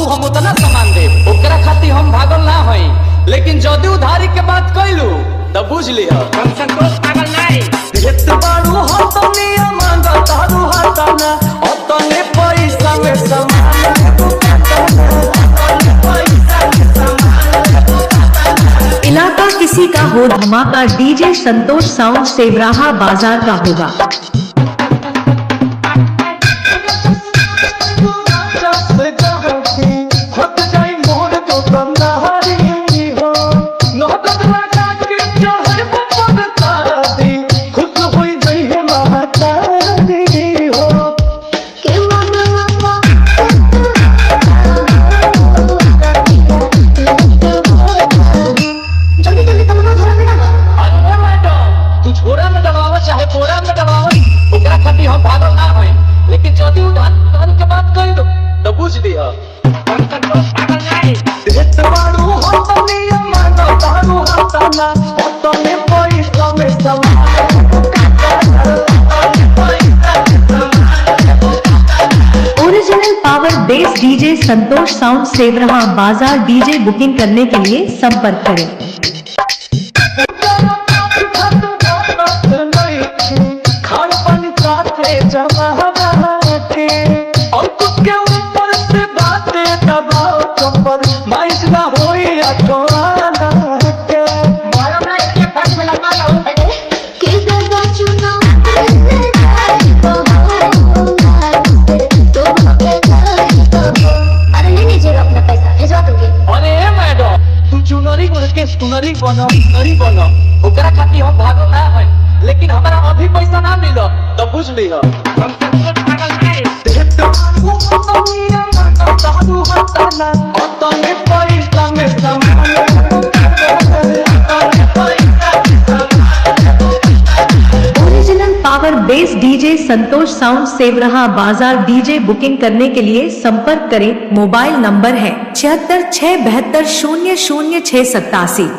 कहबू हम उतना सामान दे, ओकरा खातिर हम भागल ना हई। लेकिन जदि उधारी के बात कइलू तब बुझ लिह हम संतोष पागल नहीं। देत बारू हतनी मांगा तारू हतना अतने पैसा में सामान इलाका किसी का हो, धमाका डीजे संतोष साउंड सेवराहा बाजार का होगा। चाहे बोरा में दबाव ओकरा खातिर हम भागल ना होई। लेकिन जदि उधारी के बात कइल तो बुझ लिह हम संतोष पागल नहीं। देत बारू हतनी मांगा तारू हतना अतने पैसा में सामान original power bass DJ Santosh sound Sevraha बाजार। डीजे बुकिंग करने के लिए संपर्क करें। सुनरी बनो ओकरा खातिर हम भागल ना है। लेकिन हमरा अभी पैसा ना मिलो तो बुझ लिह हम संतोष पागल नहीं। देत बारू हतनी मांगा तारू हतना अतने पैसा में सामान original power bass DJ Santosh sound Sevraha बाजार। डीजे बुकिंग करने के लिए संपर्क करें। मोबाइल नंबर है 76 6 72 0 0 6 87।